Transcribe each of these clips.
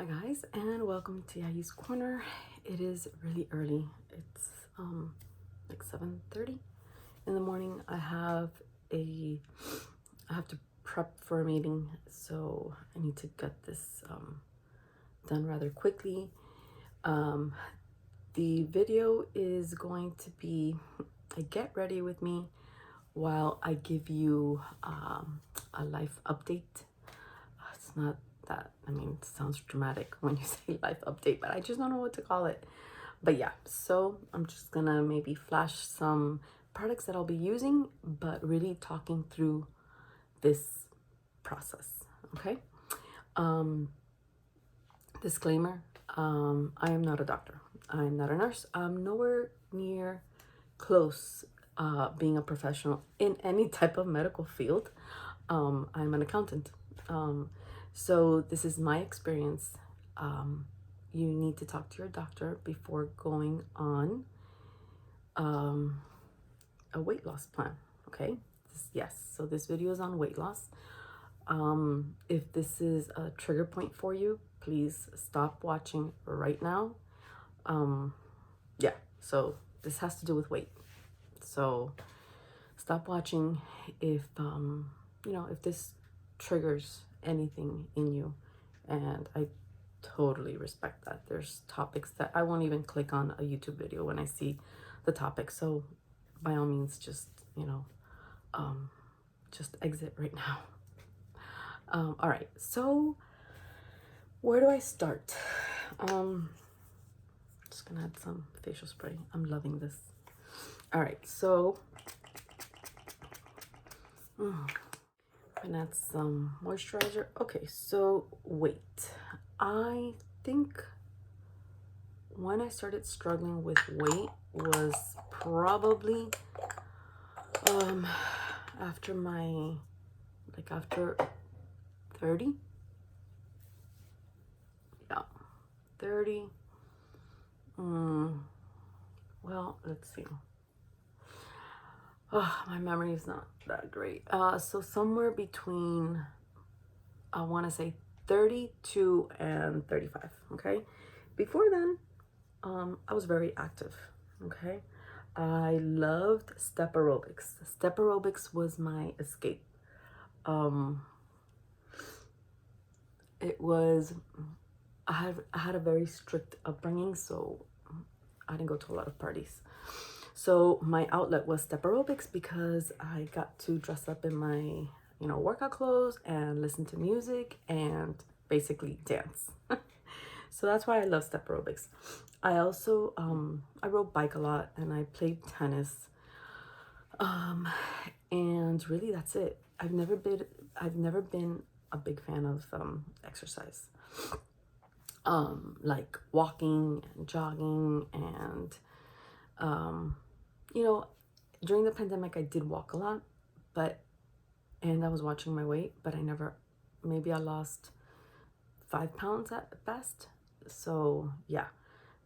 Hi guys, and welcome to Yayis Corner. It is really early. It's like 7:30 in the morning. I have to prep for a meeting, so I need to get this done rather quickly. The video is going to be a get ready with me while I give you a life update. It's not that, it sounds dramatic when you say life update, but I just don't know what to call it. But yeah, so I'm just gonna maybe flash some products that I'll be using, but really talking through this process, okay? Disclaimer, I am not a doctor. I'm not a nurse. I'm nowhere near close being a professional in any type of medical field. I'm an accountant. So this is my experience. You need to talk to your doctor before going on a weight loss plan, okay? Yes, so this video is on weight loss. If this is a trigger point for you, please stop watching right now. Yeah, so this has to do with weight. So stop watching if if this triggers anything in you, and I totally respect that. There's topics that I won't even click on a YouTube video when I see the topic, so by all means just just exit right now. All right, so where do I start? Just gonna add some facial spray. I'm loving this. All right, so and add some moisturizer. Okay, so wait. I think when I started struggling with weight was probably after after 30. Yeah, 30. Well, let's see. Oh, my memory is not that great. So somewhere between, I want to say 32 and 35, okay? Before then, I was very active, okay? I loved step aerobics. Step aerobics was my escape. It was, I had a very strict upbringing, so I didn't go to a lot of parties. So my outlet was step aerobics because I got to dress up in my, workout clothes and listen to music and basically dance. So that's why I love step aerobics. I also, I rode bike a lot and I played tennis. And really that's it. I've never been a big fan of exercise. Like walking and jogging and during the pandemic I did walk a lot, and I was watching my weight, but maybe I lost 5 pounds at best. So yeah,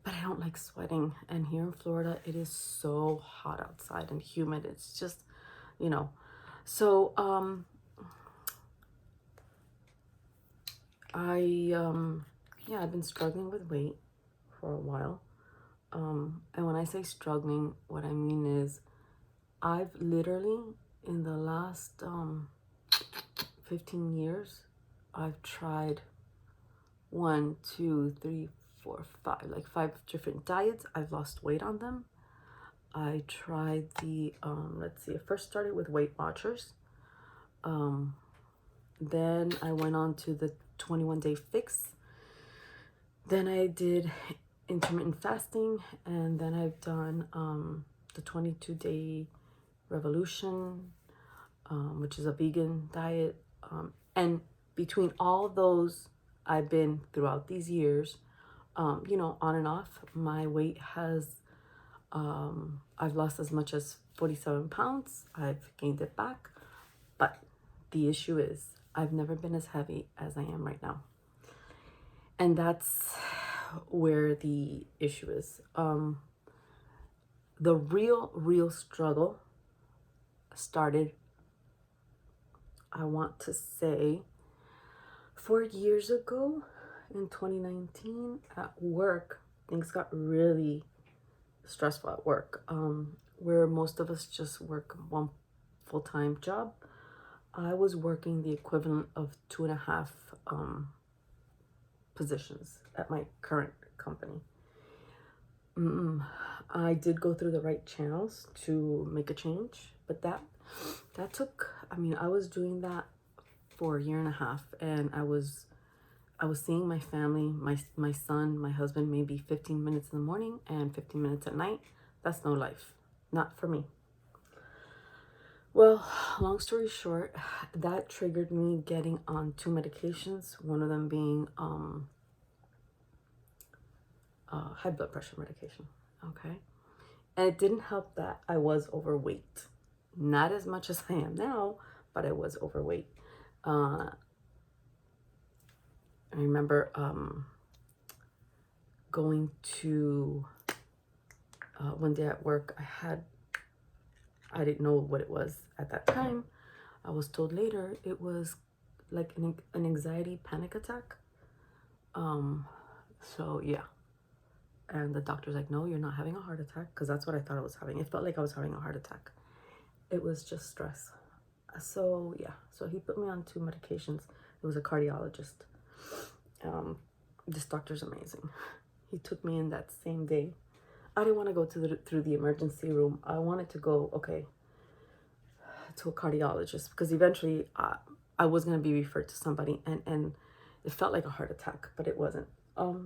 but I don't like sweating, and here in Florida it is so hot outside and humid. It's just, so I've been struggling with weight for a while. And when I say struggling, what I mean is I've literally, in the last 15 years, I've tried 1, 2, 3, 4, 5, like 5 different diets. I've lost weight on them. I tried the, let's see, I first started with Weight Watchers. Then I went on to the 21-day fix. Then I did intermittent fasting, and then I've done the 22-day revolution, which is a vegan diet. And between all those, I've been throughout these years, on and off. My weight has, I've lost as much as 47 pounds. I've gained it back. But the issue is I've never been as heavy as I am right now. And that's where the issue is. The real struggle started, I want to say, 4 years ago. in 2019 at work, things got really stressful at work, where most of us just work one full-time job. I was working the equivalent of 2.5 positions at my current company. I did go through the right channels to make a change, but that took, I mean, I was doing that for a year and a half, and I was seeing my family, my son, my husband, maybe 15 minutes in the morning and 15 minutes at night. That's no life, not for me. Well, long story short, that triggered me getting on 2 medications, one of them being high blood pressure medication, okay? And it didn't help that I was overweight. Not as much as I am now, but I was overweight. I remember going to one day at work, I didn't know what it was at that time. I was told later it was like an anxiety panic attack. So yeah. And the doctor's like, no, you're not having a heart attack, because that's what I thought I was having. It felt like I was having a heart attack. It was just stress. So yeah, so he put me on 2 medications. It was a cardiologist. This doctor's amazing. He took me in that same day. I didn't want to go through the emergency room. I wanted to go, to a cardiologist, because eventually I was going to be referred to somebody, and it felt like a heart attack, but it wasn't.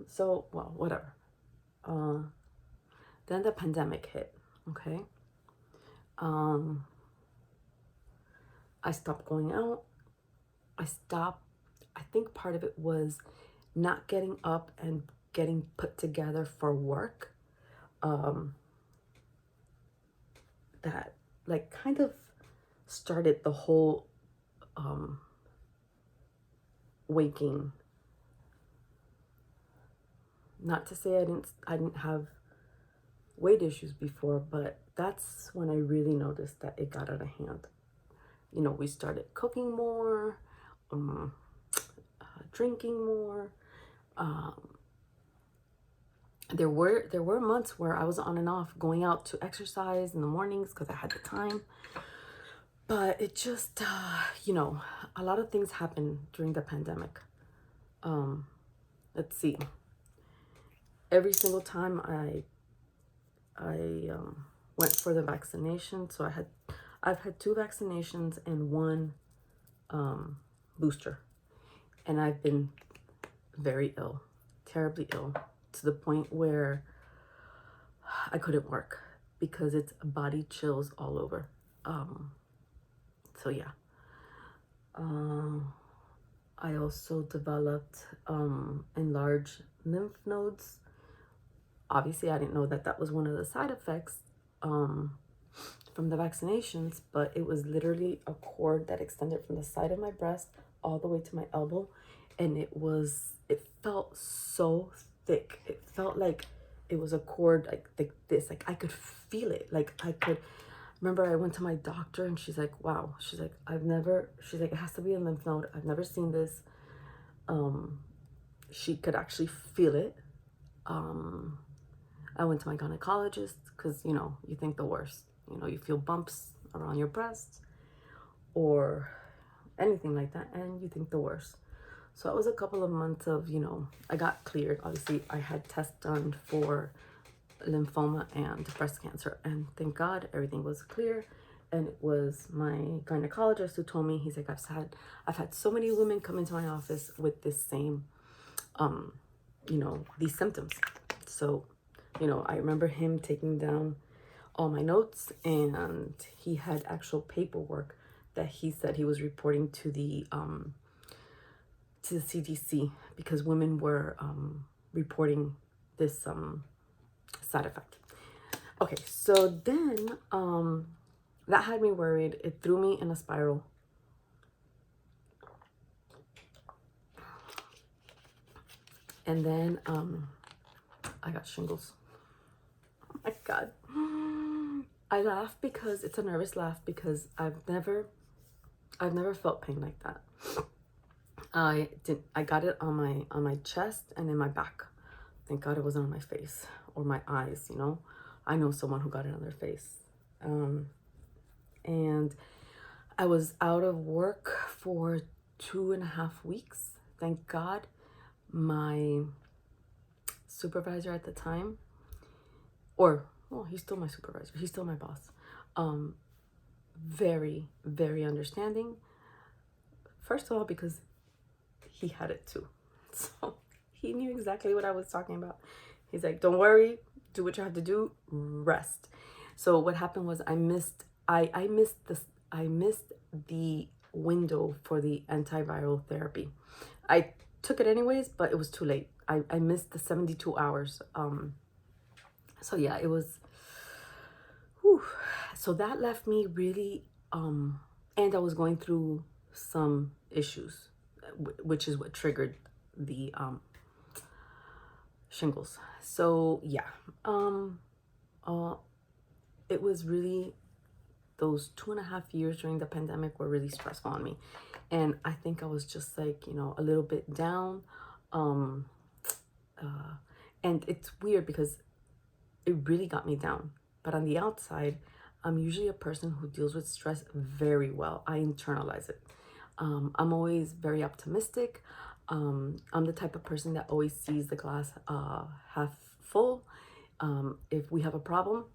So, well, whatever. Then the pandemic hit, okay? I stopped going out. I think part of it was not getting up and getting put together for work. That like kind of started the whole waking. Not to say I didn't have weight issues before, but that's when I really noticed that it got out of hand. You know, we started cooking more, drinking more. There were months where I was on and off going out to exercise in the mornings because I had the time. But it just, you know, a lot of things happened during the pandemic. Let's see. Every single time I went for the vaccination, so I've had 2 vaccinations and 1 booster, and I've been very ill, terribly ill, to the point where I couldn't work because it's body chills all over. So yeah. I also developed enlarged lymph nodes. Obviously, I didn't know that was one of the side effects from the vaccinations, but it was literally a cord that extended from the side of my breast all the way to my elbow, and it felt so thick. It felt like it was a cord like this. Like I could feel it. Remember I went to my doctor and she's like, wow. She's like, it has to be a lymph node. I've never seen this. She could actually feel it. I went to my gynecologist because, you know, you think the worst. You know, you feel bumps around your breasts or anything like that, and you think the worst. So it was a couple of months of, you know, I got cleared. Obviously, I had tests done for lymphoma and breast cancer, and thank God everything was clear. And it was my gynecologist who told me, he's like, I've had so many women come into my office with this same, you know, these symptoms. So, you know, I remember him taking down all my notes, and he had actual paperwork that he said he was reporting to the CDC because women were reporting this side effect. Okay, so then that had me worried. It threw me in a spiral. And then I got shingles. Oh my God. I laugh because it's a nervous laugh because I've never felt pain like that. I got it on my chest and in my back. Thank God it wasn't on my face or my eyes, you know. I know someone who got it on their face. And I was out of work for 2.5 weeks. Thank God my supervisor at the time, or well, he's still my supervisor, he's still my boss, very, very understanding. First of all, because he had it too. So he knew exactly what I was talking about. He's like, don't worry, do what you have to do, rest. So what happened was I missed the window for the antiviral therapy. I took it anyways, but it was too late. I missed the 72 hours. So yeah, it was, whew. So that left me really, and I was going through some issues, which is what triggered the shingles. So yeah, it was really, those 2.5 years during the pandemic were really stressful on me. And I think I was just like, you know, a little bit down. And it's weird because it really got me down. But on the outside, I'm usually a person who deals with stress very well. I internalize it. I'm always very optimistic. I'm the type of person that always sees the glass half full. If we have a problem,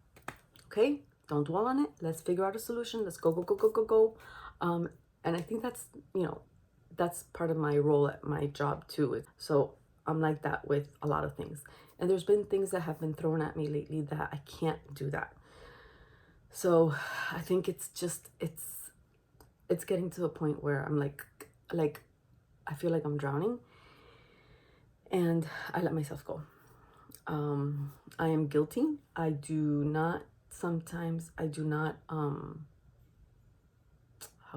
okay, don't dwell on it. Let's figure out a solution. Let's go, go, go, go, go, go. And I think that's, you know, that's part of my role at my job too. So I'm like that with a lot of things. And there's been things that have been thrown at me lately that I can't do that. So I think it's just, it's getting to a point where I'm like, I feel like I'm drowning and I let myself go. I am guilty. I do not, how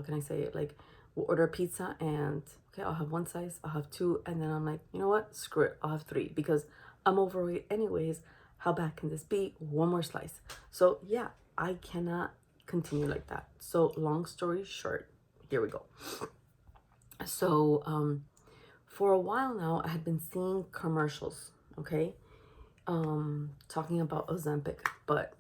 can I say it? Like, we'll order a pizza and, okay, I'll have one slice, I'll have two. And then I'm like, you know what? Screw it. I'll have three because I'm overweight anyways. How bad can this be? One more slice. So yeah, I cannot continue like that. So long story short, here we go. So, for a while now, I had been seeing commercials, okay? Talking about Ozempic, but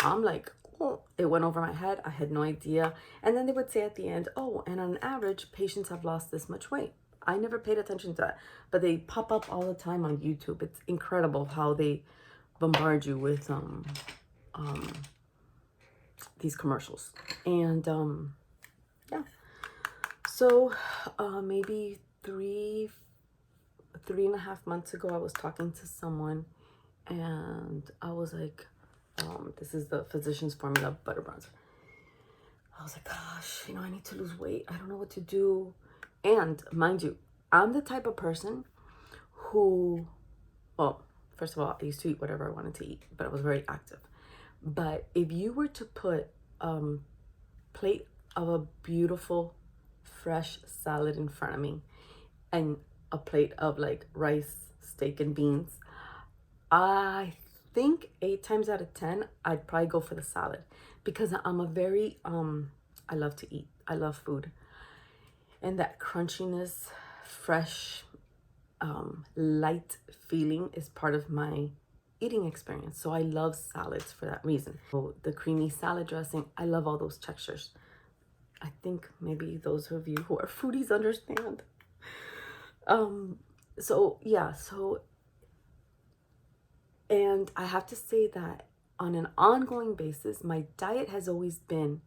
I'm like, oh, it went over my head. I had no idea. And then they would say at the end, oh, and on average, patients have lost this much weight. I never paid attention to that, but they pop up all the time on YouTube. It's incredible how they bombard you with these commercials. And yeah, so maybe 3.5 months ago, I was talking to someone and I was like, this is the Physicians Formula butter bronzer. I was like, gosh, you know, I need to lose weight. I don't know what to do. And mind you, I'm the type of person who, well, first of all, I used to eat whatever I wanted to eat, but I was very active. But if you were to put plate of a beautiful fresh salad in front of me and a plate of like rice, steak, and beans, I think 8 times out of 10 I'd probably go for the salad because I'm a very I love to eat. I love food, and that crunchiness, fresh, light feeling is part of my eating experience. So I love salads for that reason. So the creamy salad dressing, I love all those textures. I think maybe those of you who are foodies understand. So yeah, and I have to say that on an ongoing basis, my diet has always been,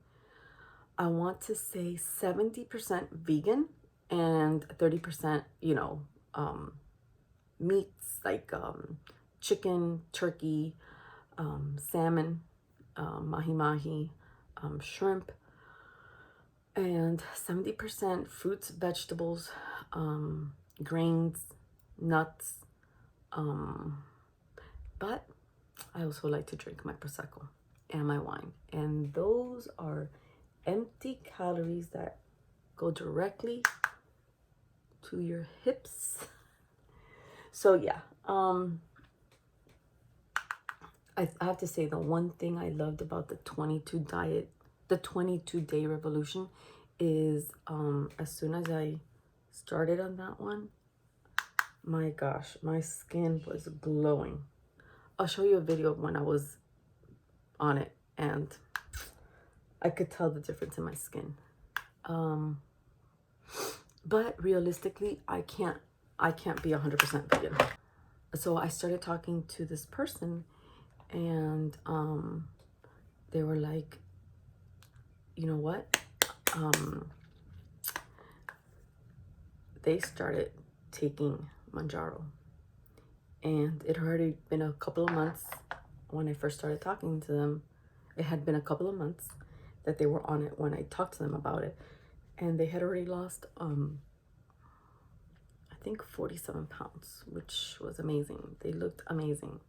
I want to say 70% vegan and 30%, you know, meats like chicken, turkey, salmon, mahi-mahi, shrimp, and 70% fruits, vegetables, grains, nuts, but I also like to drink my Prosecco and my wine. And those are empty calories that go directly to your hips. So yeah, I have to say the one thing I loved about the 22 diet, the 22-day revolution is as soon as I started on that one, my gosh, my skin was glowing. I'll show you a video of when I was on it, and I could tell the difference in my skin. But realistically, I can't be 100% vegan. So I started talking to this person, and they were like, you know what? They started taking Manjaro, and it had already been a couple of months when I first started talking to them. It had been a couple of months that they were on it when I talked to them about it, and they had already lost I think 47 pounds, which was amazing. They looked amazing.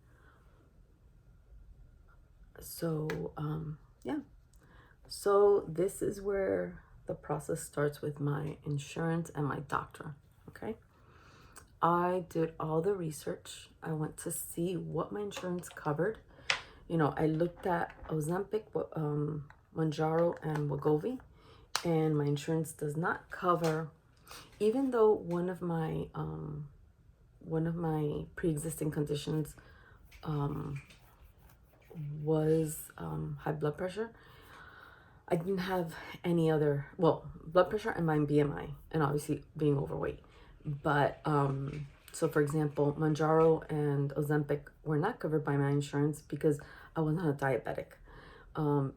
So yeah, so this is where the process starts with my insurance and my doctor. Okay, I did all the research. I went to see what my insurance covered. You know, I looked at Ozempic, Manjaro, and Wegovy, and my insurance does not cover, even though one of my pre-existing conditions was high blood pressure. I didn't have any other, well, blood pressure and my BMI, and obviously being overweight. But so for example, Manjaro and Ozempic were not covered by my insurance because I was not a diabetic.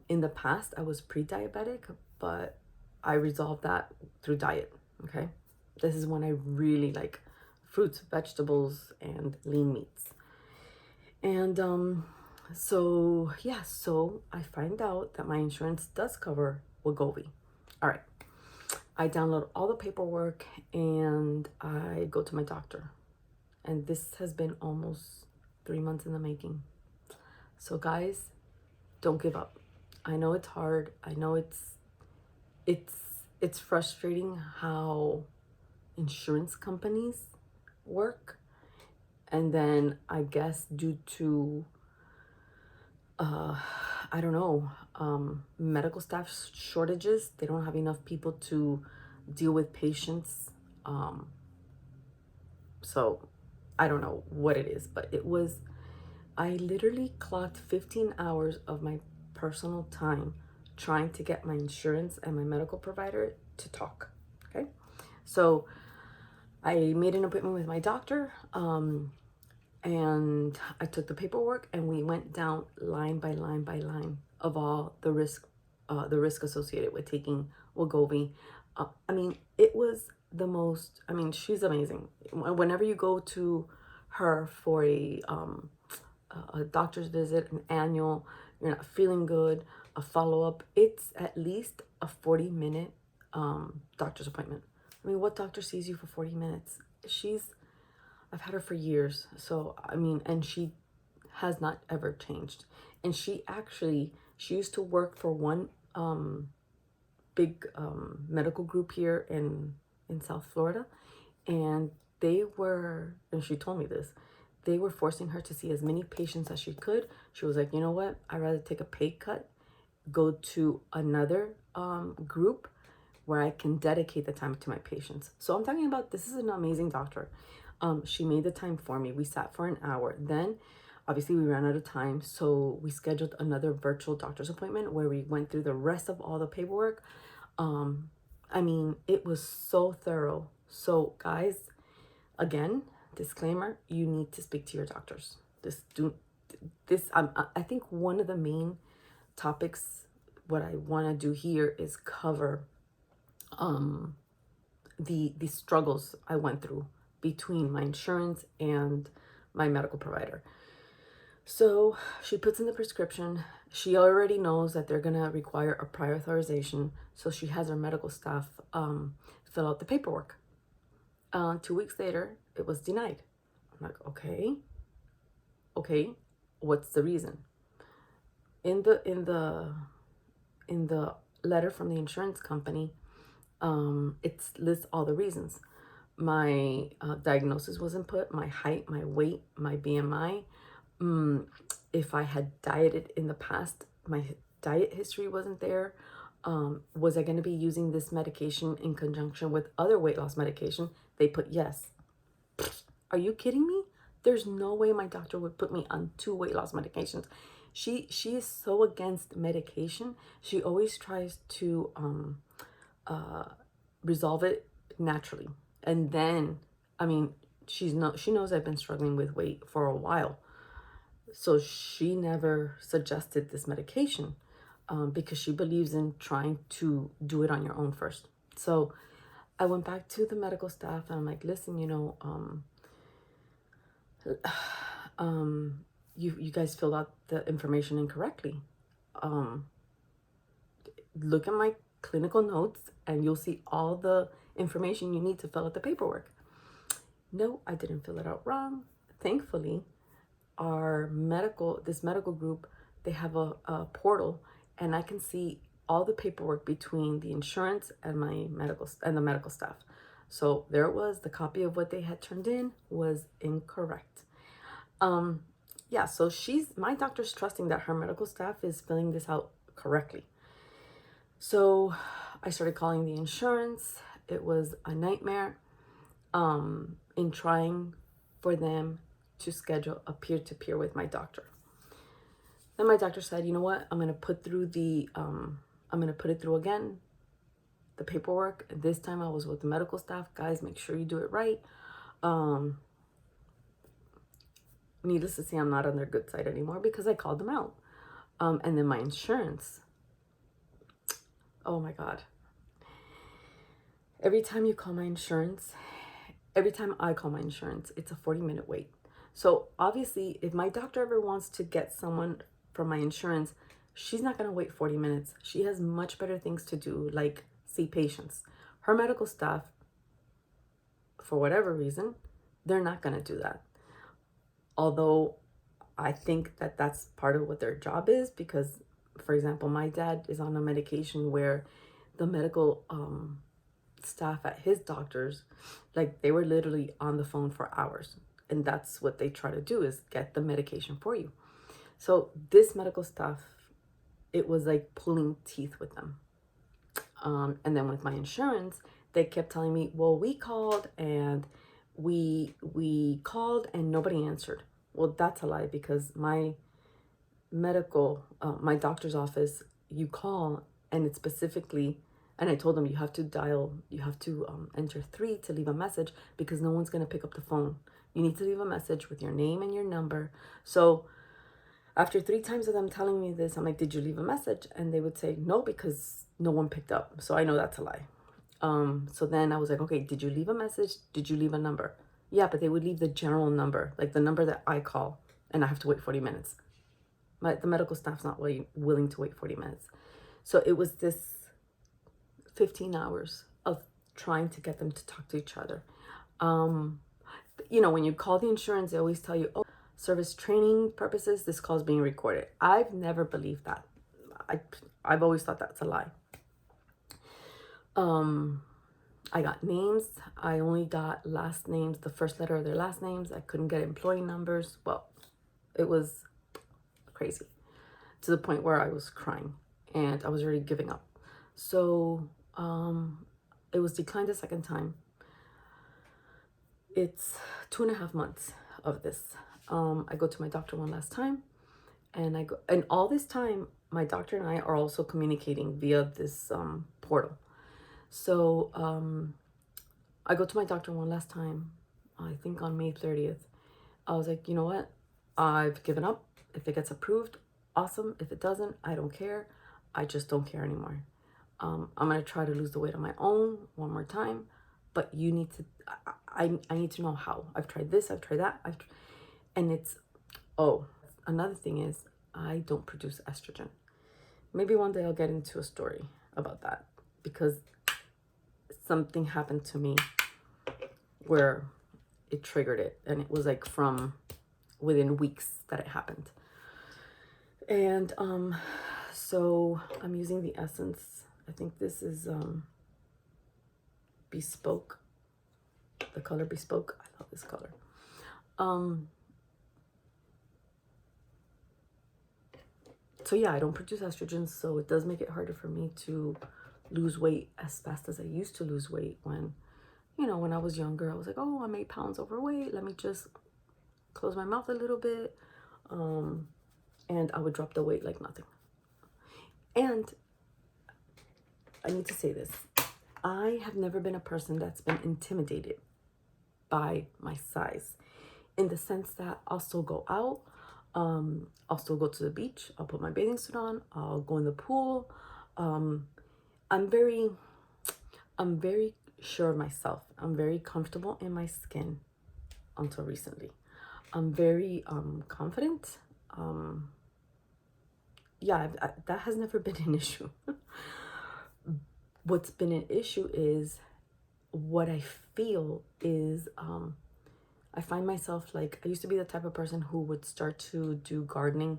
In the past, I was pre-diabetic, but I resolved that through diet. Okay, this is when I really like fruits, vegetables, and lean meats. And so yeah, so I find out that my insurance does cover Wegovy. All right, I download all the paperwork and I go to my doctor, and this has been almost 3 months in the making. So guys, don't give up. I know it's hard. I know it's frustrating how insurance companies work, and then I guess due to I don't know, medical staff shortages, they don't have enough people to deal with patients. So I don't know what it is, but I literally clocked 15 hours of my personal time trying to get my insurance and my medical provider to talk. Okay, so I made an appointment with my doctor, and I took the paperwork, and we went down line by line by line of all the risk associated with taking Wegovy. I mean, it was the most, I mean, she's amazing. Whenever you go to her for a doctor's visit, an annual, you're not feeling good, a follow-up, it's at least a 40-minute doctor's appointment. I mean, what doctor sees you for 40 minutes? I've had her for years. So, I mean, and she has not ever changed. And she used to work for one big medical group here in South Florida. And and she told me this, they were forcing her to see as many patients as she could. She was like, you know what? I'd rather take a pay cut, go to another group where I can dedicate the time to my patients. So I'm talking about, this is an amazing doctor. She made the time for me. We sat for an hour. Then obviously we ran out of time, so we scheduled another virtual doctor's appointment where we went through the rest of all the paperwork. I mean, it was so thorough. So guys, again, disclaimer, you need to speak to your doctors. I think one of the main topics, what I want to do here is cover the struggles I went through between my insurance and my medical provider. So she puts in the prescription. She already knows that they're gonna require a prior authorization, so she has her medical staff fill out the paperwork. 2 weeks later, it was denied. I'm like, okay, what's the reason? In the letter from the insurance company, it lists all the reasons. My diagnosis wasn't put, my height, my weight, my BMI. If I had dieted in the past, my diet history wasn't there. Was I going to be using this medication in conjunction with other weight loss medication? They put yes. Are you kidding me? There's no way my doctor would put me on 2 weight loss medications. She is so against medication. She always tries to resolve it naturally. And then, I mean, she knows I've been struggling with weight for a while. So she never suggested this medication because she believes in trying to do it on your own first. So I went back to the medical staff and I'm like, listen, you guys filled out the information incorrectly. Look at my clinical notes and you'll see all the information you need to fill out the paperwork. No, I didn't fill it out wrong. Thankfully, this medical group, they have a portal, and I can see all the paperwork between the insurance and the medical staff. So there it was. The copy of what they had turned in was incorrect. Yeah, so my doctor's trusting that her medical staff is filling this out correctly. So I started calling the insurance. It was a nightmare in trying for them to schedule a peer-to-peer with my doctor. Then my doctor said, you know what, I'm going to put it through again, the paperwork. And this time I was with the medical staff. Guys, make sure you do it right. Needless to say, I'm not on their good side anymore because I called them out. And then my insurance, oh my God. Every time I call my insurance, it's a 40-minute wait. So obviously, if my doctor ever wants to get someone from my insurance, she's not going to wait 40 minutes. She has much better things to do, like see patients. Her medical staff, for whatever reason, they're not going to do that. Although I think that that's part of what their job is, because, for example, my dad is on a medication where the medical staff at his doctor's, like, they were literally on the phone for hours. And that's what they try to do, is get the medication for you. So this medical staff, it was like pulling teeth with them. And then with my insurance, they kept telling me, well, we called and nobody answered. Well, that's a lie, because my doctor's office, you call and it's specifically, and I told them you have to enter 3 to leave a message, because no one's going to pick up the phone. You need to leave a message with your name and your number. So after 3 times of them telling me this, I'm like, did you leave a message? And they would say, no, because no one picked up. So I know that's a lie. So then I was like, okay, did you leave a message? Did you leave a number? Yeah, but they would leave the general number, like the number that I call, and I have to wait 40 minutes. The medical staff's not willing to wait 40 minutes. So it was this 15 hours of trying to get them to talk to each other. When you call the insurance, they always tell you, oh, service training purposes, this call is being recorded. I've never believed that. I've always thought that's a lie. I got names. I only got last names, the first letter of their last names. I couldn't get employee numbers. Well, it was crazy, to the point where I was crying and I was already giving up. So it was declined a second time. It's 2.5 months of this. I go to my doctor one last time, and all this time, my doctor and I are also communicating via this portal. So I go to my doctor one last time, I think on May 30th. I was like, you know what? I've given up. If it gets approved, awesome. If it doesn't, I don't care. I just don't care anymore. I'm going to try to lose the weight on my own one more time, but you need to, I need to know how. I've tried this, I've tried that. Another thing is, I don't produce estrogen. Maybe one day I'll get into a story about that, because something happened to me where it triggered it, and it was like from within weeks that it happened. And so I'm using the Essence. I think this is Bespoke, the color Bespoke. I love this color. So yeah, I don't produce estrogen, so it does make it harder for me to lose weight as fast as I used to lose weight. When, you know, when I was younger, I was like, oh, I'm 8 pounds overweight, let me just close my mouth a little bit, and I would drop the weight like nothing. And I need to say this, I have never been a person that's been intimidated by my size, in the sense that I'll still go out, I'll still go to the beach, I'll put my bathing suit on, I'll go in the pool. I'm very sure of myself. I'm very comfortable in my skin until recently. I'm very confident. Yeah, that has never been an issue. What's been an issue is what I feel is I find myself like, I used to be the type of person who would start to do gardening.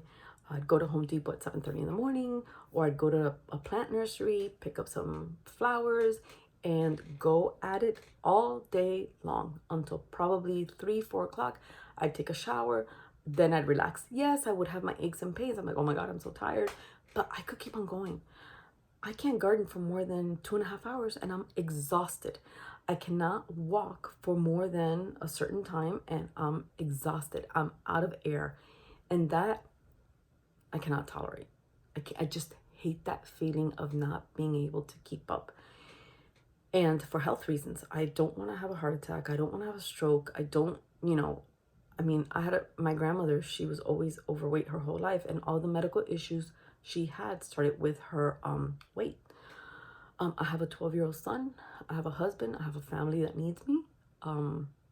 I'd go to Home Depot at 7:30 in the morning, or I'd go to a plant nursery, pick up some flowers, and go at it all day long until probably 3-4 o'clock. I'd take a shower, then I'd relax. Yes, I would have my aches and pains. I'm like, oh my God, I'm so tired, but I could keep on going. I can't garden for more than 2.5 hours and I'm exhausted. I cannot walk for more than a certain time and I'm exhausted. I'm out of air. And that I cannot tolerate. I just hate that feeling of not being able to keep up. And for health reasons, I don't want to have a heart attack. I don't want to have a stroke. I don't, you know, I mean, my grandmother, she was always overweight her whole life, and all the medical issues she had started with her weight. I have a 12-year-old son. I have a husband. I have a family that needs me.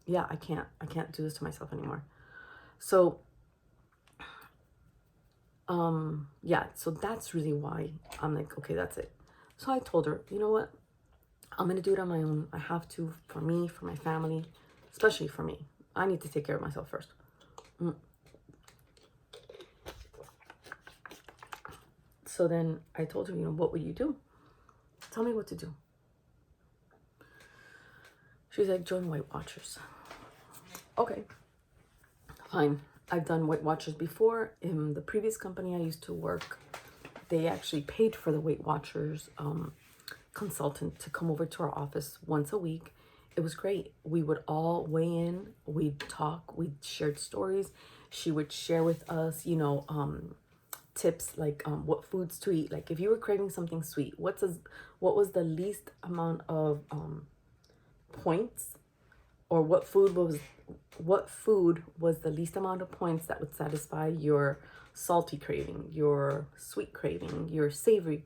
Yeah, I can't do this to myself anymore. So, yeah, so that's really why I'm like, okay, that's it. So I told her, you know what? I'm going to do it on my own. I have to, for me, for my family, especially for me. I need to take care of myself first. So then I told her, you know, what would you do? Tell me what to do. She's like, join Weight Watchers. Okay, fine. I've done Weight Watchers before. In the previous company I used to work, they actually paid for the Weight Watchers consultant to come over to our office once a week. It was great. We would all weigh in, we'd talk, we'd shared stories. She would share with us, you know, tips like what foods to eat. Like if you were craving something sweet, what was the least amount of points, or what food was the least amount of points that would satisfy your salty craving, your sweet craving, your savory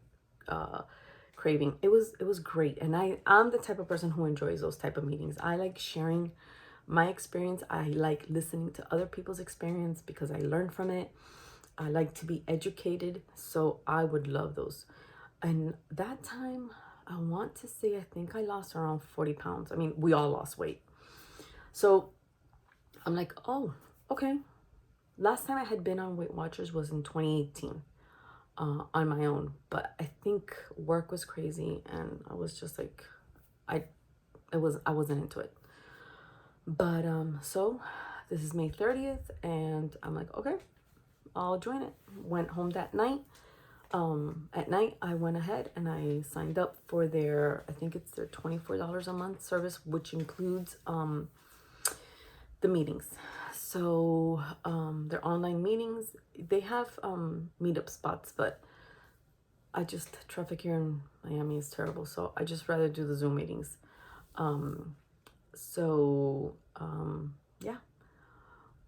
craving. It was great. And I'm the type of person who enjoys those type of meetings. I like sharing my experience. I like listening to other people's experience because I learn from it. I like to be educated, so I would love those. And that time, I want to say, I think I lost around 40 pounds. I mean, we all lost weight. So I'm like, oh, okay. Last time I had been on Weight Watchers was in 2018 on my own. But I think work was crazy and I was just like, I wasn't into it. But so this is May 30th and I'm like, okay, I'll join it. Went home that night. At night, I went ahead and I signed up for their, I think it's their $24 a month service, which includes the meetings. So their online meetings, they have meetup spots, but traffic here in Miami is terrible. So I just rather do the Zoom meetings. Yeah.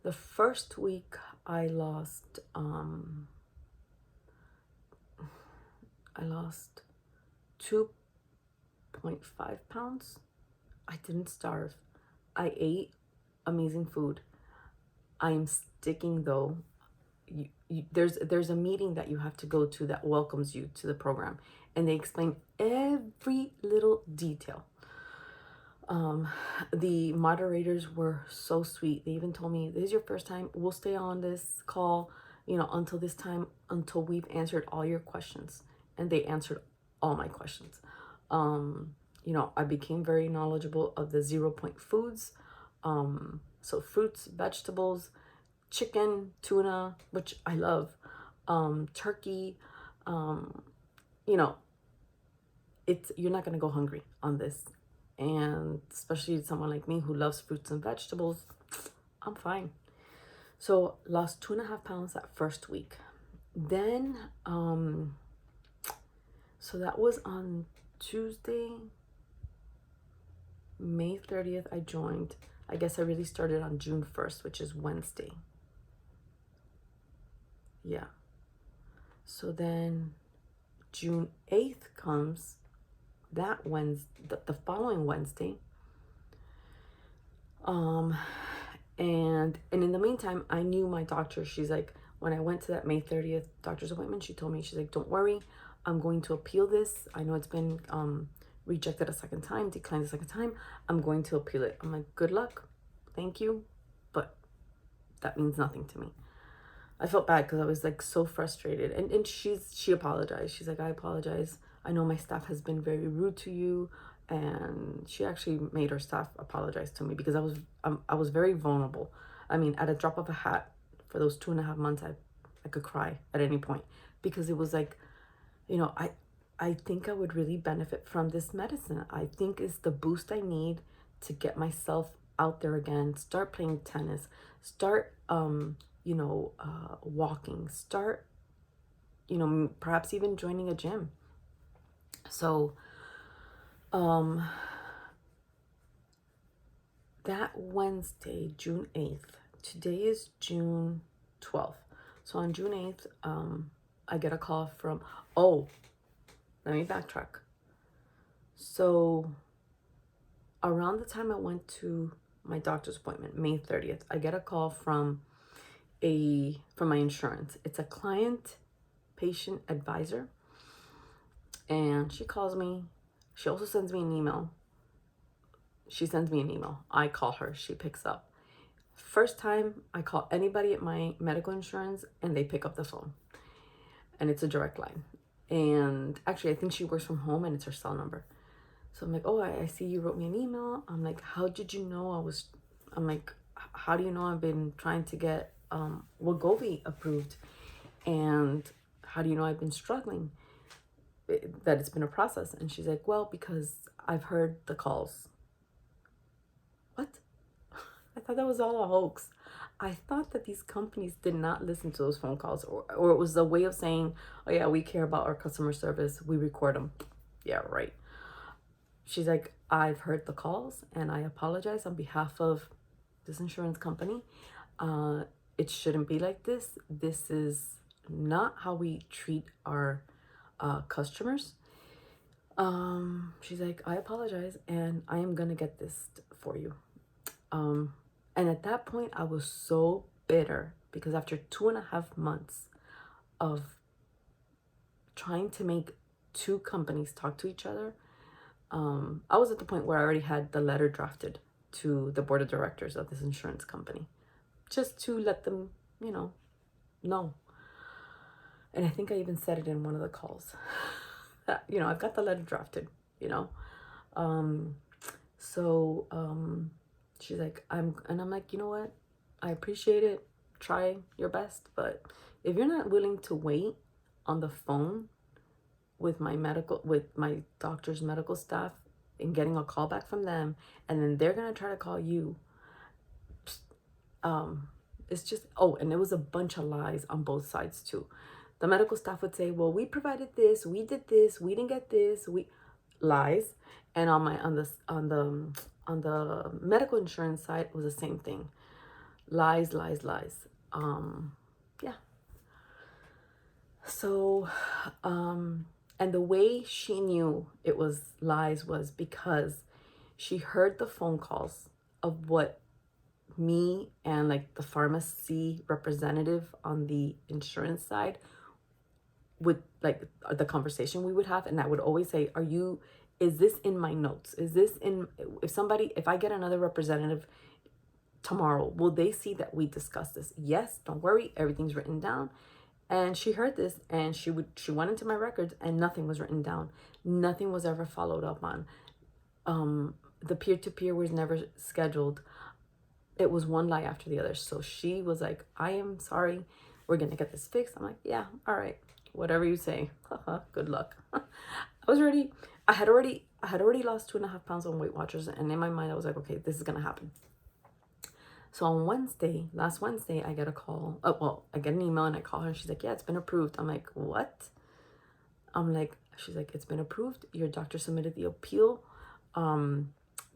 The first week I lost 2.5 pounds. I didn't starve. I ate amazing food. I'm sticking though. There's a meeting that you have to go to that welcomes you to the program, and they explain every little detail. The moderators were so sweet. They even told me, this is your first time. We'll stay on this call, you know, until this time, until we've answered all your questions. And they answered all my questions. You know, I became very knowledgeable of the 0-point foods. So fruits, vegetables, chicken, tuna, which I love, turkey. You know, you're not going to go hungry on this. And especially someone like me who loves fruits and vegetables, I'm fine. So lost 2.5 pounds that first week. Then, so that was on Tuesday, May 30th, I joined. I guess I really started on June 1st, which is Wednesday. Yeah. So then June 8th comes, that Wednesday, the following Wednesday. And in the meantime, I knew my doctor. She's like, when I went to that May 30th doctor's appointment, she told me, she's like, don't worry, I'm going to appeal this. I know it's been rejected a second time, declined a second time. I'm going to appeal it. I'm like, good luck. Thank you. But that means nothing to me. I felt bad because I was like so frustrated. And she apologized. She's like, I apologize. I know my staff has been very rude to you. And she actually made her staff apologize to me because I was very vulnerable. I mean, at a drop of a hat, for those 2.5 months, I could cry at any point because it was like, you know, I think I would really benefit from this medicine. I think it's the boost I need to get myself out there again, start playing tennis, start, walking, start, perhaps even joining a gym. So, that Wednesday, June 8th, today is June 12th. So on June 8th, I get a call from, let me backtrack. So around the time I went to my doctor's appointment, May 30th, I get a call from my insurance. It's a client patient advisor. And she calls me. She also sends me an email. I call her. She picks up. First time I call anybody at my medical insurance and they pick up the phone. And it's a direct line. And actually, I think she works from home and it's her cell number. So I'm like, I see you wrote me an email. I'm like, how did you know I'm like, how do you know I've been trying to get Wegovy approved? And how do you know I've been struggling? That it's been a process. And she's like, well, because I've heard the calls. What? I thought that was all a hoax. I thought that these companies did not listen to those phone calls, or it was a way of saying, oh yeah, we care about our customer service, we record them. Yeah, right. She's like, I've heard the calls and I apologize on behalf of this insurance company. It shouldn't be like this. This is not how we treat our customers. She's like, I apologize and I am gonna get this for you. And at that point I was so bitter because after 2.5 months of trying to make two companies talk to each other, I was at the point where I already had the letter drafted to the board of directors of this insurance company just to let them, know. And I think I even said it in one of the calls that, I've got the letter drafted, she's like, I'm like, you know what? I appreciate it. Try your best. But if you're not willing to wait on the phone with my doctor's medical staff and getting a call back from them, and then they're going to try to call you, it's just, and it was a bunch of lies on both sides too. The medical staff would say, well, we provided this, we did this, we didn't get this, lies. And on the medical insurance side, it was the same thing. Lies. Yeah. So, and the way she knew it was lies was because she heard the phone calls of what me and like the pharmacy representative on the insurance side would, like, the conversation we would have. And I would always say, is this in my notes? Is this if I get another representative tomorrow, will they see that we discussed this? Yes, don't worry, everything's written down. And she heard this and she went into my records and nothing was written down. Nothing was ever followed up on. The peer-to-peer was never scheduled. It was one lie after the other. So she was like, I am sorry. we're gonna get this fixed. I'm like, yeah, all right, whatever you say. Good luck. I had already lost 2.5 pounds on Weight Watchers, and in my mind I was like, okay, this is gonna happen. So on last Wednesday, I get a call. Oh, well, I get an email and I call her and she's like, yeah, it's been approved. I'm like, what? She's like, it's been approved. Your doctor submitted the appeal.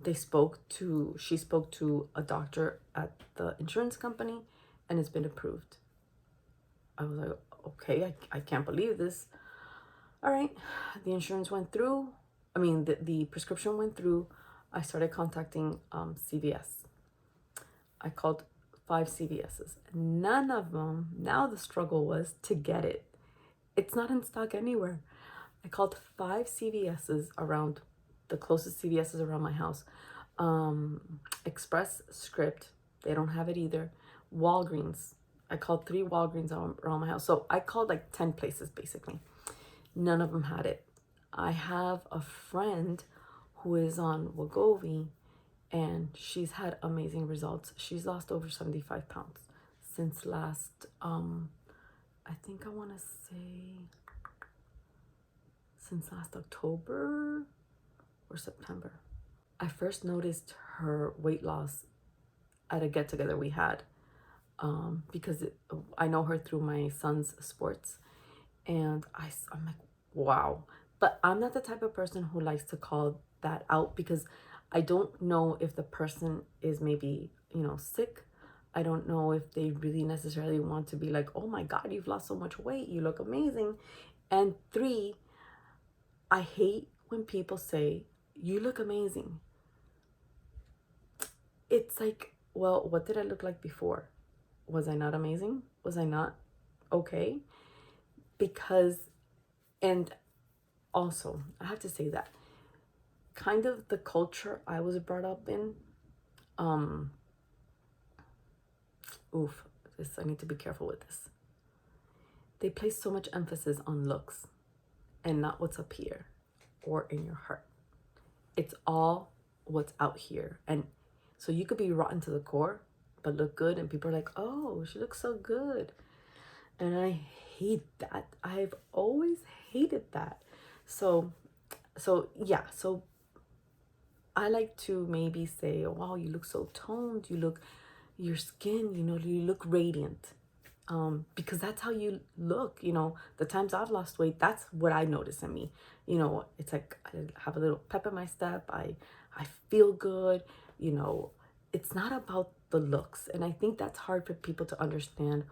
She spoke to a doctor at the insurance company and it's been approved. I was like, okay, I can't believe this. All right. The insurance went through. The prescription went through. I started contacting CVS. I called 5 CVSs. None of them, now the struggle was to get it. It's not in stock anywhere. I called 5 CVSs around, the closest CVSs around my house. Express Script, they don't have it either. Walgreens, I called 3 Walgreens around my house. So I called like 10 places basically. None of them had it. I have a friend who is on Wegovy and she's had amazing results. She's lost over 75 pounds since last, I think I want to say since last October or September. I first noticed her weight loss at a get-together we had because I know her through my son's sports, and I'm like, wow. But I'm not the type of person who likes to call that out because I don't know if the person is maybe, sick. I don't know if they really necessarily want to be like, oh my God, you've lost so much weight. You look amazing. And 3, I hate when people say, you look amazing. It's like, well, what did I look like before? Was I not amazing? Was I not okay? And also, I have to say that kind of the culture I was brought up in, I need to be careful with this. They place so much emphasis on looks and not what's up here or in your heart. It's all what's out here. And so you could be rotten to the core, but look good. And people are like, oh, she looks so good. And I hate that. I've always hated that. So I like to maybe say, oh, wow, you look so toned. Your skin, you look radiant. Because that's how you look, the times I've lost weight, that's what I notice in me. It's like I have a little pep in my step. I feel good, it's not about the looks. And I think that's hard for people to understand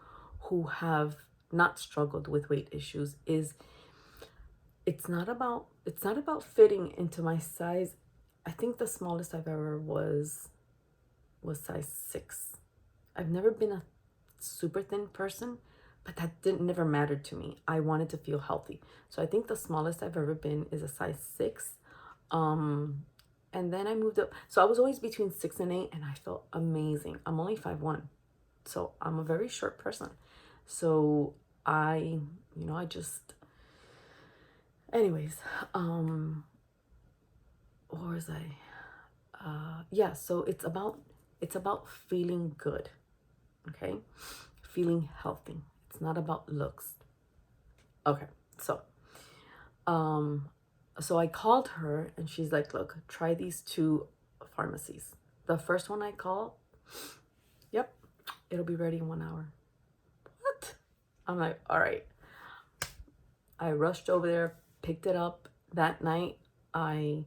who have not struggled with weight issues. It's not about fitting into my size. I think the smallest I've ever was size 6. I've never been a super thin person, but that never mattered to me. I wanted to feel healthy. So I think the smallest I've ever been is a size 6. And then I moved up. So I was always between 6 and 8 and I felt amazing. I'm only 5'1". So I'm a very short person. So I anyways, where was I? So it's about feeling good. Okay? Feeling healthy. It's not about looks. Okay. So I called her and she's like, look, try these 2 pharmacies. The first one I call, yep, it'll be ready in 1 hour. What? I'm like, all right. I rushed over there, picked it up. That night, I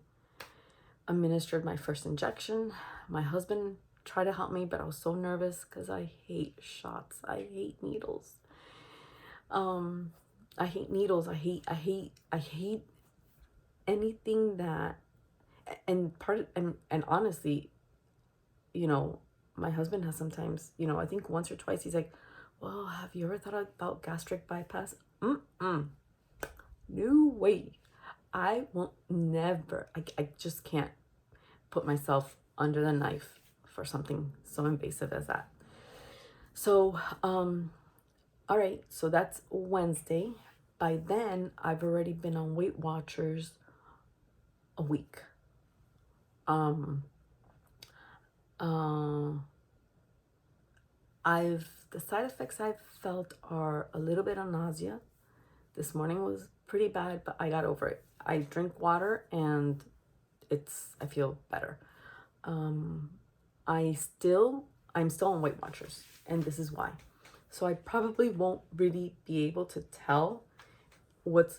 administered my first injection. My husband tried to help me, but I was so nervous because I hate shots. I hate needles. I hate needles. I hate anything that, and honestly, my husband has sometimes, I think once or twice he's like, well, have you ever thought about gastric bypass? No way. I won't never. I just can't put myself under the knife for something so invasive as that. So, all right. So that's Wednesday. By then, I've already been on Weight Watchers a week. the side effects I've felt are a little bit of nausea. This morning was pretty bad, but I got over it. I drink water and I feel better. I'm still on Weight Watchers, and this is why. So I probably won't really be able to tell what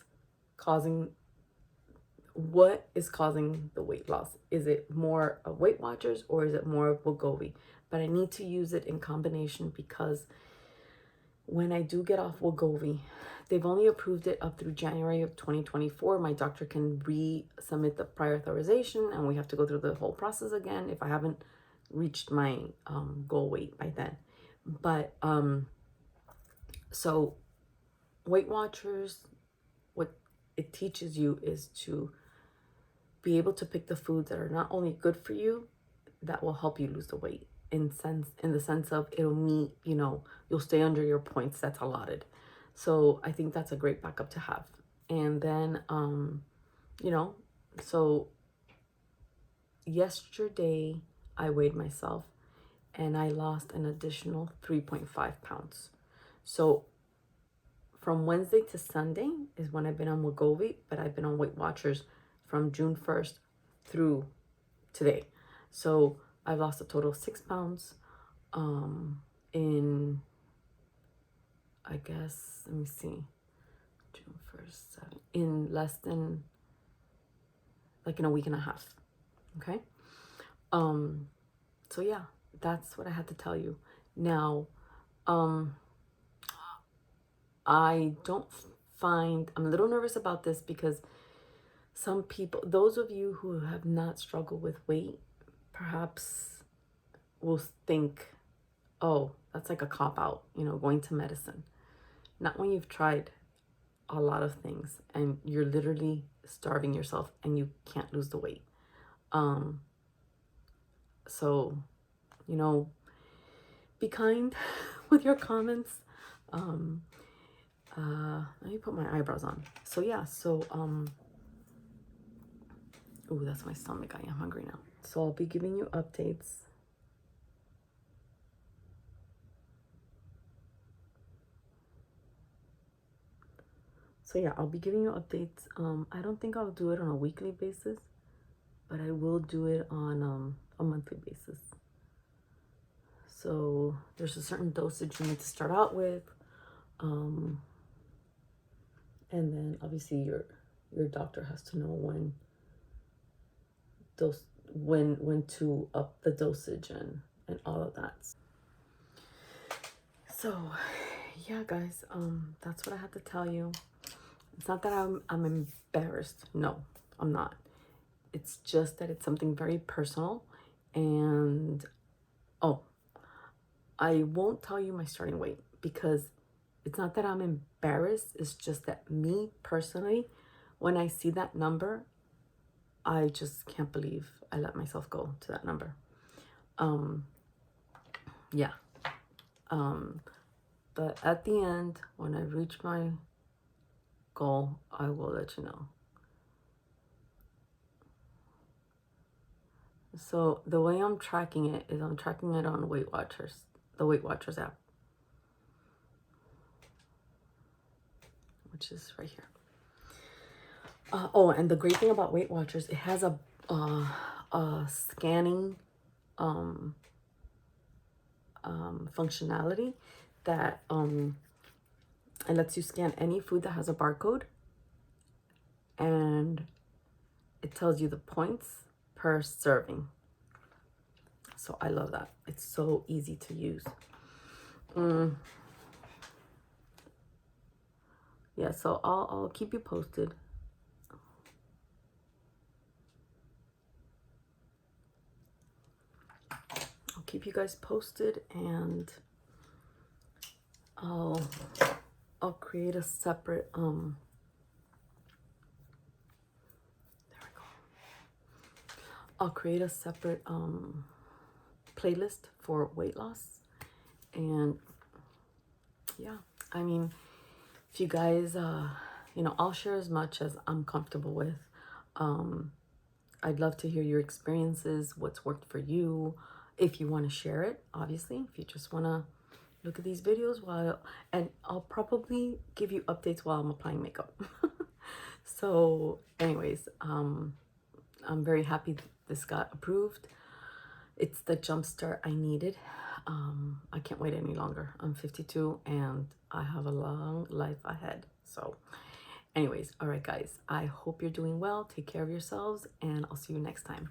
is causing the weight loss. Is it more of Weight Watchers or is it more of Wegovy? But I need to use it in combination because when I do get off Wegovy, they've only approved it up through January of 2024. My doctor can resubmit the prior authorization and we have to go through the whole process again if I haven't reached my goal weight by then. But so Weight Watchers, what it teaches you is to be able to pick the foods that are not only good for you, that will help you lose the weight in the sense of it'll meet, you'll stay under your points that's allotted. So I think that's a great backup to have. And then, so yesterday I weighed myself and I lost an additional 3.5 pounds. So from Wednesday to Sunday is when I've been on Wegovy, but I've been on Weight Watchers from June 1st through today. So I've lost a total of 6 pounds in, I guess, let me see, June 1st, 7, in less than, like in a week and a half, okay? So yeah, that's what I had to tell you. Now, I'm a little nervous about this because some people, those of you who have not struggled with weight, perhaps will think, oh, that's like a cop-out, going to medicine. Not when you've tried a lot of things and you're literally starving yourself and you can't lose the weight. So, be kind with your comments. Let me put my eyebrows on. So yeah, ooh, that's my stomach. I am hungry now. So I'll be giving you updates. So yeah, I'll be giving you updates. I don't think I'll do it on a weekly basis, but I will do it on a monthly basis. So there's a certain dosage you need to start out with. And then obviously your doctor has to know when to up the dosage and all of that. So yeah, guys, that's what I had to tell you. It's not that I'm embarrassed. No, I'm not. It's just that it's something very personal. And I won't tell you my starting weight because it's not that I'm embarrassed. It's just that me personally, when I see that number, I just can't believe I let myself go to that number. Yeah. But at the end, when I reach my goal, I will let you know. So the way I'm tracking it is I'm tracking it on Weight Watchers, the Weight Watchers app, which is right here. And the great thing about Weight Watchers, it has a scanning functionality that it lets you scan any food that has a barcode, and it tells you the points per serving. So I love that. It's so easy to use. Yeah, so I'll keep you posted. I'll keep you guys posted, and I'll create a separate there we go. I'll create a separate playlist for weight loss. And yeah, I mean, if you guys I'll share as much as I'm comfortable with. I'd love to hear your experiences, what's worked for you, if you want to share it, obviously. If you just want to look at these videos and I'll probably give you updates while I'm applying makeup. So anyways, I'm very happy this got approved. It's the jump start I needed. I can't wait any longer. I'm 52 and I have a long life ahead. So anyways, all right guys, I hope you're doing well. Take care of yourselves and I'll see you next time.